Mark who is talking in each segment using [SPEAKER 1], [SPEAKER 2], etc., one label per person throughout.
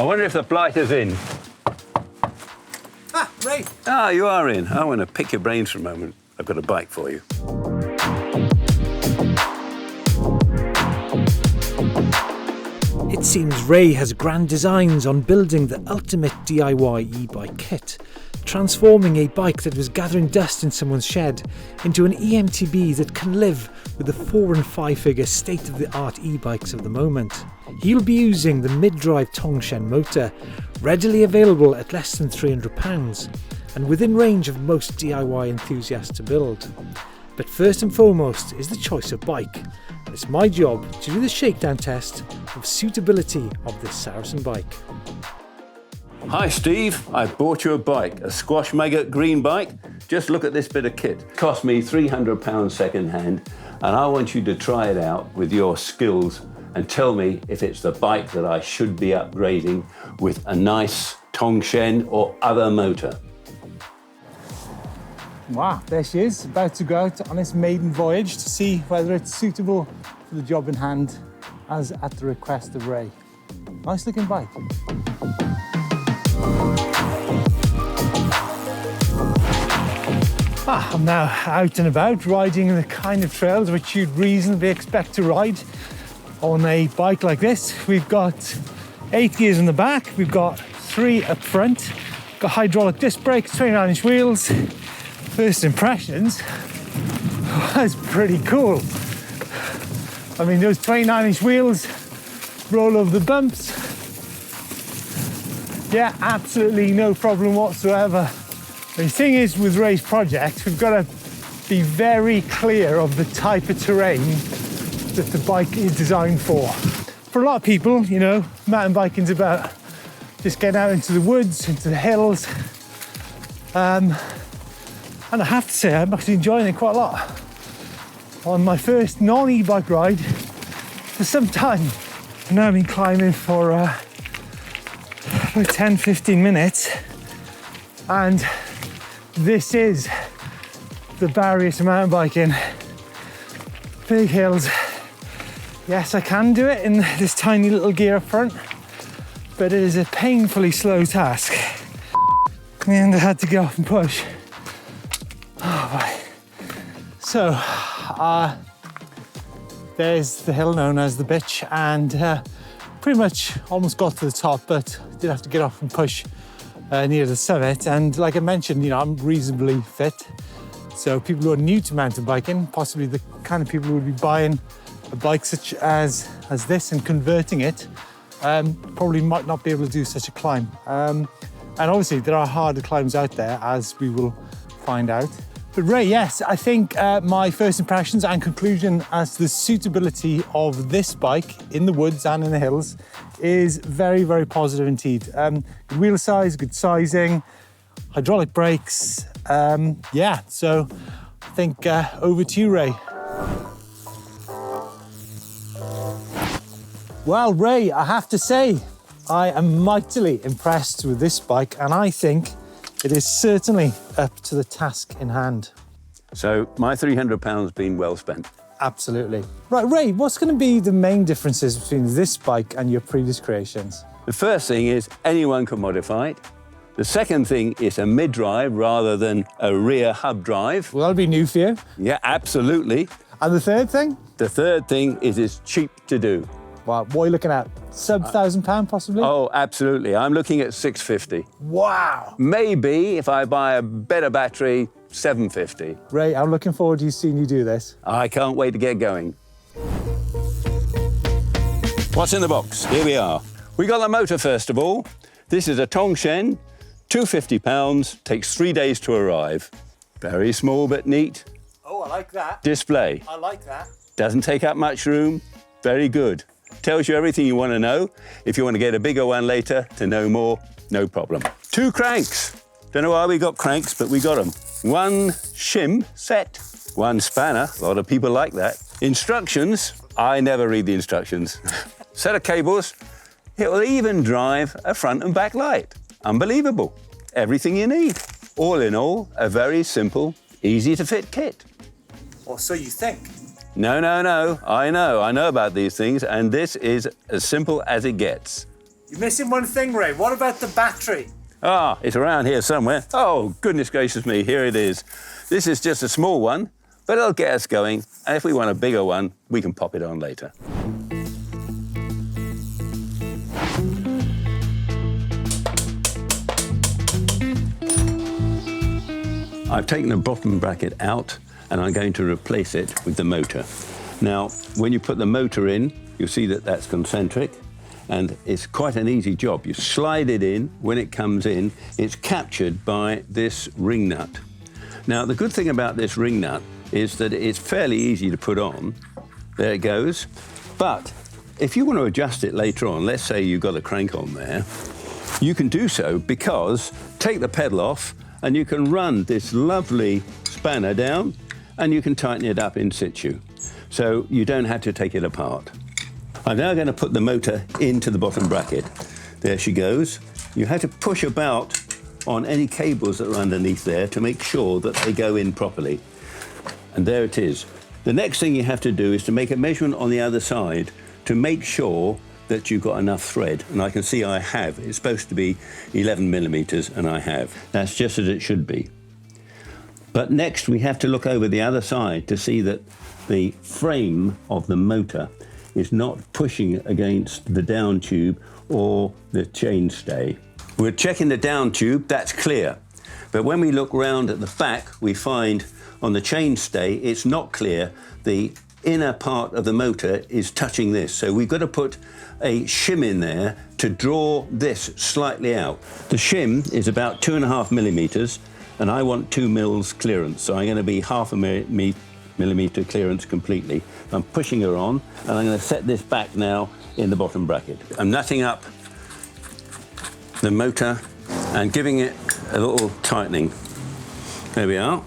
[SPEAKER 1] I wonder if the blighter's in.
[SPEAKER 2] Ah, Ray.
[SPEAKER 1] Ah, you are in. I want to pick your brains for a moment. I've got a bike for you.
[SPEAKER 3] It seems Ray has grand designs on building the ultimate DIY e-bike kit, transforming a bike that was gathering dust in someone's shed into an eMTB that can live with the 4- and 5-figure state-of-the-art e-bikes of the moment. He'll be using the mid-drive Tongshen motor, readily available at less than £300 and within range of most DIY enthusiasts to build. But first and foremost is the choice of bike, and it's my job to do the shakedown test of suitability of this Saracen bike.
[SPEAKER 1] Hi, Steve. I bought you a bike, a squash maggot green bike. Just look at this bit of kit. It cost me £300 second hand, and I want you to try it out with your skills and tell me if it's the bike that I should be upgrading with a nice Tongshen or other motor.
[SPEAKER 2] Wow, there she is, about to go out on this maiden voyage to see whether it's suitable for the job in hand, as at the request of Ray. Nice looking bike. I'm now out and about riding the kind of trails which you'd reasonably expect to ride on a bike like this. We've got 8 gears in the back, we've got 3 up front, got hydraulic disc brakes, 29-inch wheels. First impressions was pretty cool. I mean, those 29-inch wheels roll over the bumps. Yeah, absolutely no problem whatsoever. The thing is, with Ray's project, we've got to be very clear of the type of terrain that the bike is designed for. For a lot of people, you know, mountain biking's about just getting out into the woods, into the hills. And I have to say, I'm actually enjoying it quite a lot. On my first non-e-bike ride for some time. I've now been climbing for about 10-15 minutes. And this is the barrier to mountain biking. Big hills. Yes, I can do it in this tiny little gear up front, but it is a painfully slow task. And I had to get off and push. Oh boy. So, there's the hill known as the Bitch, and pretty much almost got to the top, but did have to get off and push near the summit. And like I mentioned, you know, I'm reasonably fit. So people who are new to mountain biking, possibly the kind of people who would be buying a bike such as this and converting it, probably might not be able to do such a climb. And obviously there are harder climbs out there, as we will find out. But Ray, yes, I think my first impressions and conclusion as to the suitability of this bike in the woods and in the hills is very, very positive indeed. Good wheel size, good sizing, hydraulic brakes. Yeah, so I think over to you, Ray. Well, Ray, I have to say, I am mightily impressed with this bike, and I think it is certainly up to the task in hand.
[SPEAKER 1] So my £300 been well spent.
[SPEAKER 2] Absolutely. Right, Ray, what's going to be the main differences between this bike and your previous creations?
[SPEAKER 1] The first thing is anyone can modify it. The second thing is a mid-drive rather than a rear hub drive.
[SPEAKER 2] Well, that'll be new for you.
[SPEAKER 1] Yeah, absolutely.
[SPEAKER 2] And the third thing?
[SPEAKER 1] The third thing is it's cheap to do.
[SPEAKER 2] Wow, what are you looking at? Sub £1,000 possibly?
[SPEAKER 1] Oh, absolutely. I'm looking at £650.
[SPEAKER 2] Wow.
[SPEAKER 1] Maybe if I buy a better battery, £750.
[SPEAKER 2] Ray, I'm looking forward to seeing you do this.
[SPEAKER 1] I can't wait to get going. What's in the box? Here we are. We got the motor first of all. This is a Tongshen, £250, takes 3 days to arrive. Very small but neat.
[SPEAKER 2] Oh, I like that.
[SPEAKER 1] Display.
[SPEAKER 2] I like that.
[SPEAKER 1] Doesn't take up much room. Very good. Tells you everything you want to know. If you want to get a bigger one later to know more, no problem. 2 cranks. Don't know why we got cranks, but we got them. 1 shim set, 1 spanner. A lot of people like that. Instructions. I never read the instructions. Set of cables. It will even drive a front and back light. Unbelievable. Everything you need. All in all, a very simple, easy to fit kit.
[SPEAKER 2] Or so you think.
[SPEAKER 1] No. I know about these things, and this is as simple as it gets.
[SPEAKER 2] You're missing one thing, Ray. What about the battery?
[SPEAKER 1] Ah, it's around here somewhere. Oh, goodness gracious me, here it is. This is just a small one, but it'll get us going. And if we want a bigger one, we can pop it on later. I've taken the bottom bracket out and I'm going to replace it with the motor. Now, when you put the motor in, you'll see that that's concentric and it's quite an easy job. You slide it in, when it comes in, it's captured by this ring nut. Now, the good thing about this ring nut is that it's fairly easy to put on. There it goes. But if you want to adjust it later on, let's say you've got a crank on there, you can do so because take the pedal off and you can run this lovely spanner down and you can tighten it up in situ. So you don't have to take it apart. I'm now going to put the motor into the bottom bracket. There she goes. You have to push about on any cables that are underneath there to make sure that they go in properly. And there it is. The next thing you have to do is to make a measurement on the other side to make sure that you've got enough thread, and I can see I have. It's supposed to be 11 millimeters, and I have. That's just as it should be. But next we have to look over the other side to see that the frame of the motor is not pushing against the down tube or the chainstay. We're checking the down tube, that's clear. But when we look round at the back, we find on the chainstay, it's not clear. The inner part of the motor is touching this. So we've got to put a shim in there to draw this slightly out. The shim is about 2.5 millimeters and I want 2 mils clearance. So I'm going to be 0.5 millimeter clearance completely. I'm pushing her on and I'm going to set this back now in the bottom bracket. I'm nutting up the motor and giving it a little tightening. There we are.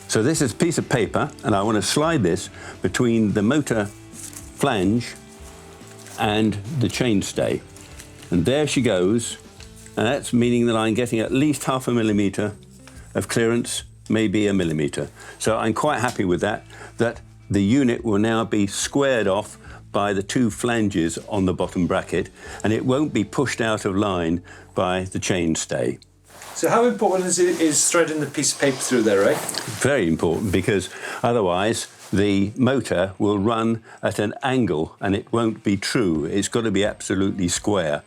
[SPEAKER 1] So this is a piece of paper and I want to slide this between the motor flange and the chainstay. And there she goes. And that's meaning that I'm getting at least 0.5 millimeter of clearance, maybe 1 millimeter. So I'm quite happy with that the unit will now be squared off by the 2 flanges on the bottom bracket and it won't be pushed out of line by the chainstay.
[SPEAKER 2] So how important is threading the piece of paper through there, Ray?
[SPEAKER 1] Very important, because otherwise the motor will run at an angle and it won't be true. It's got to be absolutely square.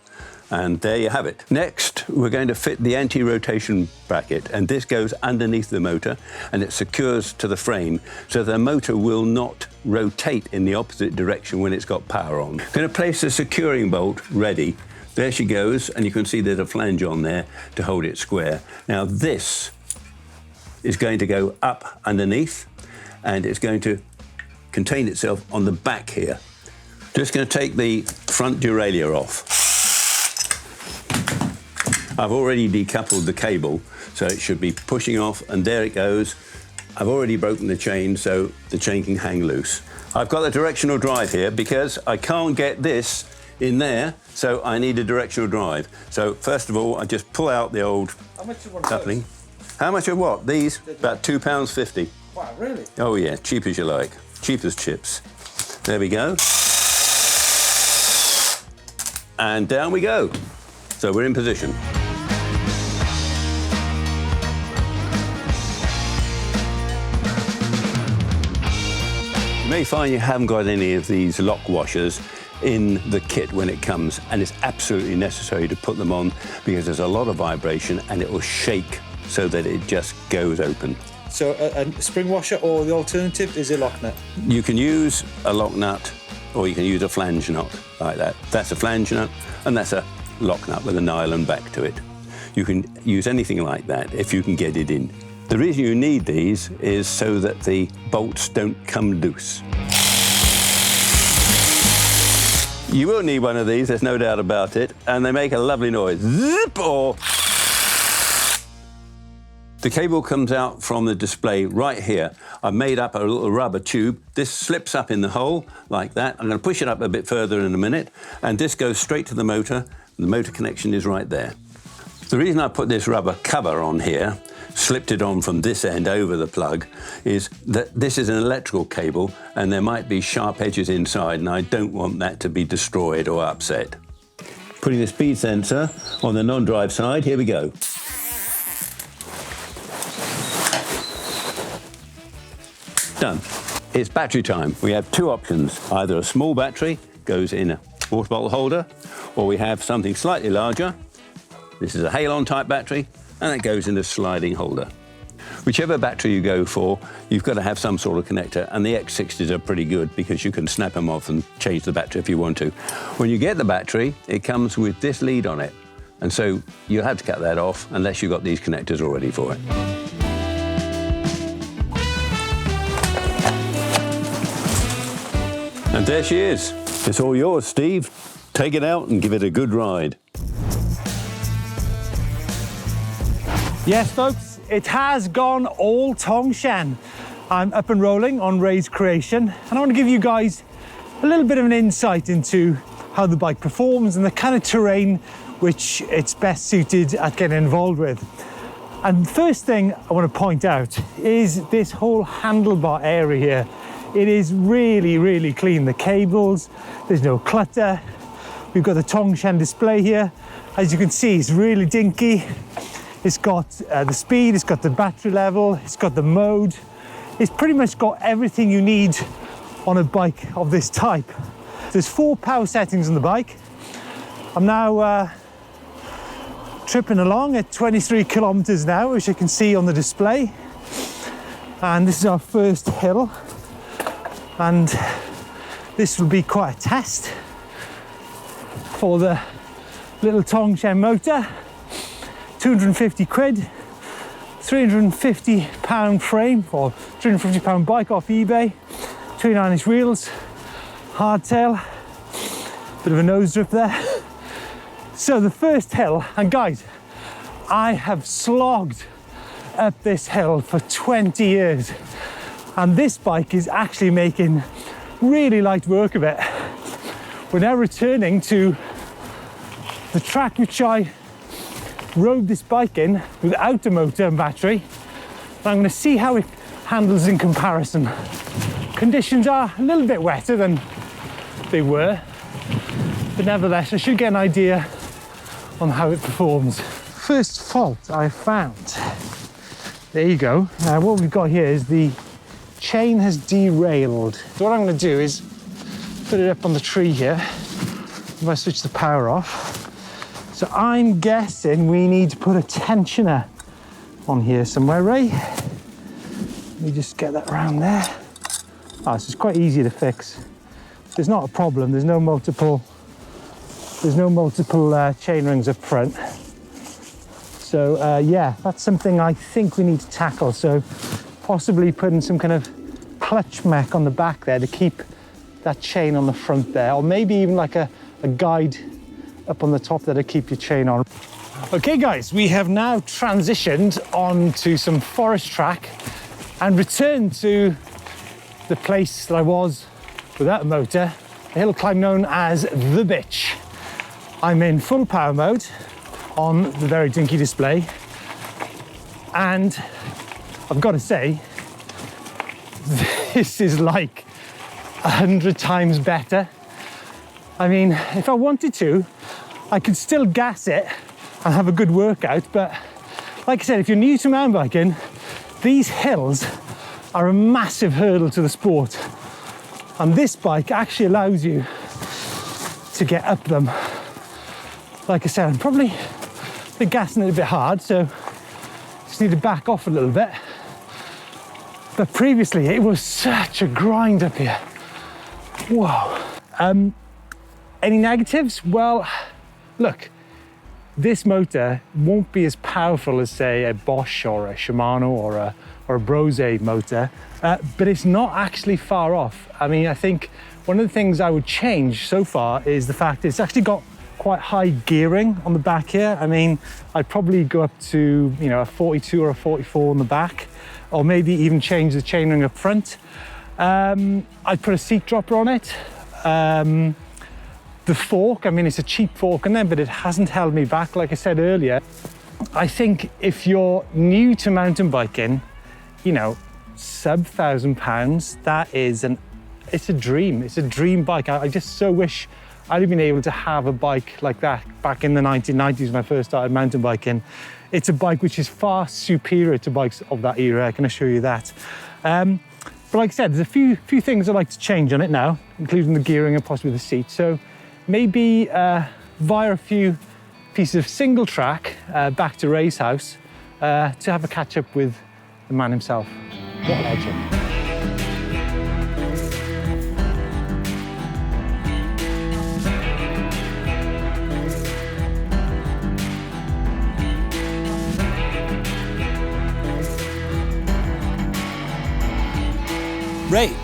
[SPEAKER 1] And there you have it. Next, we're going to fit the anti-rotation bracket, and this goes underneath the motor and it secures to the frame so the motor will not rotate in the opposite direction when it's got power on. I'm going to place the securing bolt ready. There she goes, and you can see there's a flange on there to hold it square. Now this is going to go up underneath and it's going to contain itself on the back here. Just going to take the front derailleur off. I've already decoupled the cable, so it should be pushing off, and there it goes. I've already broken the chain, so the chain can hang loose. I've got the directional drive here because I can't get this in there, so I need a directional drive. So first of all, I just pull out the old coupling. How much are what? These? About £2.50.
[SPEAKER 2] Wow, really?
[SPEAKER 1] Oh yeah, cheap as you like. Cheap as chips. There we go. And down we go. So we're in position. You may find you haven't got any of these lock washers in the kit when it comes, and it's absolutely necessary to put them on because there's a lot of vibration and it will shake so that it just goes open.
[SPEAKER 2] So a spring washer, or the alternative is a lock nut?
[SPEAKER 1] You can use a lock nut or you can use a flange nut like that. That's a flange nut and that's a lock nut with a nylon back to it. You can use anything like that if you can get it in. The reason you need these is so that the bolts don't come loose. You will need one of these, there's no doubt about it, and they make a lovely noise. Zip, or... The cable comes out from the display right here. I've made up a little rubber tube. This slips up in the hole like that. I'm going to push it up a bit further in a minute, and this goes straight to the motor. The motor connection is right there. The reason I put this rubber cover on here, slipped it on from this end over the plug, is that this is an electrical cable and there might be sharp edges inside and I don't want that to be destroyed or upset. Putting the speed sensor on the non-drive side. Here we go. Done. It's battery time. We have two options. Either a small battery goes in a water bottle holder, or we have something slightly larger. This is a Halon type battery, and it goes in a sliding holder. Whichever battery you go for, you've got to have some sort of connector, and the X60s are pretty good because you can snap them off and change the battery if you want to. When you get the battery, it comes with this lead on it, and so you have to cut that off unless you've got these connectors already for it. And there she is. It's all yours, Steve. Take it out and give it a good ride.
[SPEAKER 2] Yes, folks, it has gone all Tongshan. I'm up and rolling on Ray's creation, and I want to give you guys a little bit of an insight into how the bike performs and the kind of terrain which it's best suited at getting involved with. And the first thing I want to point out is this whole handlebar area here. It is really, really clean. The cables, there's no clutter. We've got the Tongshan display here. As you can see, it's really dinky. It's got the speed, it's got the battery level, it's got the mode. It's pretty much got everything you need on a bike of this type. There's 4 power settings on the bike. I'm now tripping along at 23 kilometers now, which you can see on the display. And this is our first hill. And this will be quite a test for the little Tongshan motor. 250 quid, 350 pound frame or 350 pound bike off eBay, 29-inch wheels, hardtail, bit of a nose drip there. So the first hill, and guys, I have slogged up this hill for 20 years. And this bike is actually making really light work of it. We're now returning to the track which I rode this bike in without a motor and battery. And I'm going to see how it handles in comparison. Conditions are a little bit wetter than they were, but nevertheless I should get an idea on how it performs. First fault I found. There you go. Now what we've got here is the chain has derailed. So what I'm going to do is put it up on the tree here. If I switch the power off. So I'm guessing we need to put a tensioner on here somewhere, Ray. Let me just get that around there. Oh, this is quite easy to fix. There's not a problem. There's no multiple chain rings up front. So yeah, that's something I think we need to tackle. So possibly putting some kind of clutch mech on the back there to keep that chain on the front there, or maybe even like a guide up on the top there to keep your chain on. Okay guys, we have now transitioned on to some forest track and returned to the place that I was without a motor, a hill climb known as the Bitch. I'm in full power mode on the very dinky display, and I've got to say, this is like 100 times better. I mean, if I wanted to, I could still gas it and have a good workout, but like I said, if you're new to mountain biking, these hills are a massive hurdle to the sport. And this bike actually allows you to get up them. Like I said, I'm probably gassing it a bit hard, so just need to back off a little bit. But previously it was such a grind up here. Whoa. Any negatives? Well, look, this motor won't be as powerful as, say, a Bosch or a Shimano or a Brose motor, but it's not actually far off. I mean, I think one of the things I would change so far is the fact that it's actually got quite high gearing on the back here. I mean, I'd probably go up to, you know, a 42 or a 44 on the back, or maybe even change the chainring up front. I'd put a seat dropper on it. The fork, I mean, it's a cheap fork in there, but it hasn't held me back, like I said earlier. I think if you're new to mountain biking, you know, sub £1,000, that is it's a dream. It's a dream bike. I just so wish I'd have been able to have a bike like that back in the 1990s when I first started mountain biking. It's a bike which is far superior to bikes of that era, I can assure you that. But like I said, there's a few things I'd like to change on it now, including the gearing and possibly the seat. So maybe via a few pieces of single track back to Ray's house to have a catch up with the man himself. What a legend. Ray,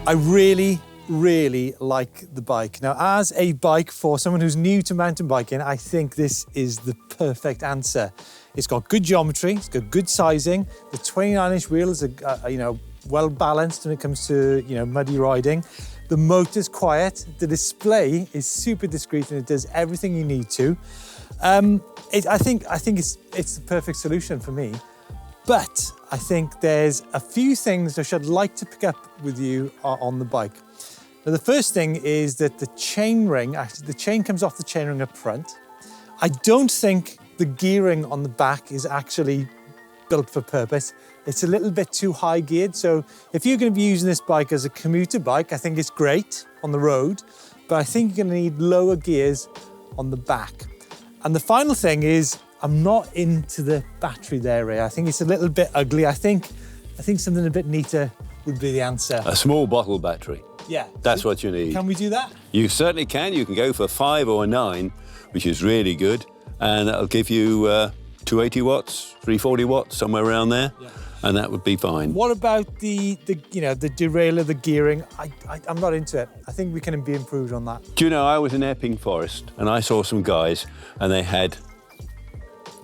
[SPEAKER 2] I really like the bike. Now, as a bike for someone who's new to mountain biking, I think this is the perfect answer. It's got good geometry, it's got good sizing. The 29-inch wheels are, well balanced when it comes to, muddy riding. The motor's quiet. The display is super discreet and it does everything you need to. I think it's the perfect solution for me. But I think there's a few things which I'd like to pick up with you on the bike. Now, the first thing is that the chain ring, actually the chain comes off the chain ring up front. I don't think the gearing on the back is actually built for purpose. It's a little bit too high geared. So if you're going to be using this bike as a commuter bike, I think it's great on the road, but I think you're going to need lower gears on the back. And the final thing is, I'm not into the battery there, Ray. I think it's a little bit ugly. I think something a bit neater would be the answer.
[SPEAKER 1] A small bottle battery.
[SPEAKER 2] Yeah.
[SPEAKER 1] That's what you need.
[SPEAKER 2] Can we do that?
[SPEAKER 1] You certainly can. You can go for 5 or 9, which is really good. And that'll give you 280 watts, 340 watts, somewhere around there. Yeah. And that would be fine.
[SPEAKER 2] What about the derailleur, the gearing? I'm not into it. I think we can be improved on that.
[SPEAKER 1] Do you know, I was in Epping Forest and I saw some guys and they had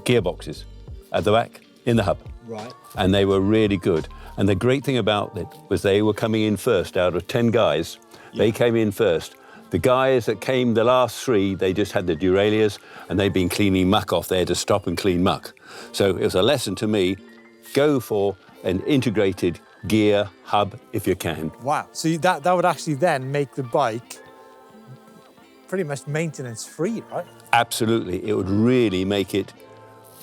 [SPEAKER 1] gearboxes at the back in the hub.
[SPEAKER 2] Right.
[SPEAKER 1] And they were really good. And the great thing about it was they were coming in first out of 10 guys. Yeah. They came in first. The guys that came, the last 3, they just had the derailleurs and they'd been cleaning muck off there to stop and clean muck. So it was a lesson to me, go for an integrated gear hub if you can.
[SPEAKER 2] Wow. So that would actually then make the bike pretty much maintenance free, right?
[SPEAKER 1] Absolutely. It would really make it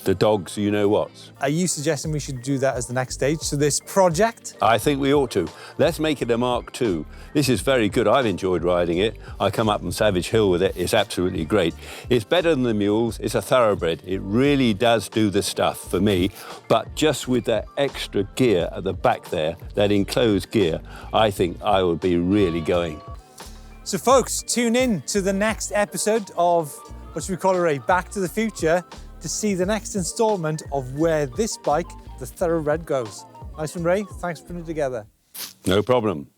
[SPEAKER 1] the dogs, you know what.
[SPEAKER 2] Are you suggesting we should do that as the next stage to this project?
[SPEAKER 1] I think we ought to. Let's make it a Mark II. This is very good. I've enjoyed riding it. I come up on Savage Hill with it. It's absolutely great. It's better than the mules. It's a thoroughbred. It really does do the stuff for me. But just with that extra gear at the back there, that enclosed gear, I think I will be really going.
[SPEAKER 2] So folks, tune in to the next episode of, what should we call it, Back to the Future, to see the next instalment of where this bike, the Thoroughbred, goes. Nice one, Ray. Thanks for putting it together.
[SPEAKER 1] No problem.